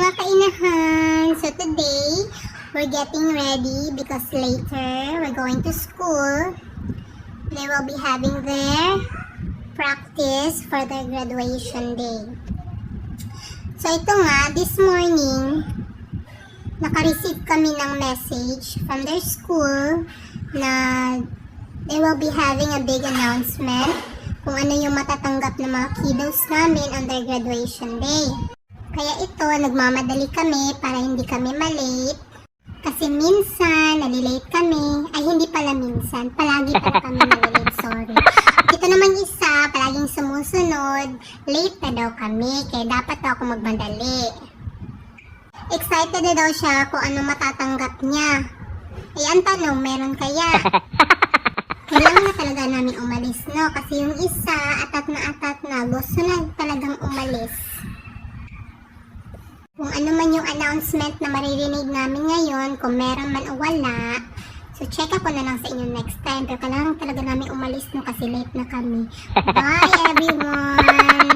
mga kainahan! So today, we're getting ready because later we're going to school. They will be having their practice for their graduation day. So ito nga, this morning, naka-receive kami ng message from their school na they will be having a big announcement kung ano yung matatanggap ng mga kiddos namin on their graduation day. Kaya ito, nagmamadali kami para hindi kami malate. Kasi minsan, nalilate kami. Ay, hindi pala minsan. Palagi po kami nalilate, sorry. Ito naman isa, palaging sumusunod. Late na daw kami, kaya dapat daw ako magmadali. Excited na daw siya kung ano matatanggap niya. Ay, ang tanong, meron kaya? Kailangan na talaga namin umalis, no? Kasi yung isa, atat na, gusto na talagang umalis. Kung ano man yung announcement na maririnig namin ngayon, kung meron man o wala, so check ako na lang sa inyo next time. Pero kailangan talaga namin umalis, no? Kasi late na kami. Bye, everyone!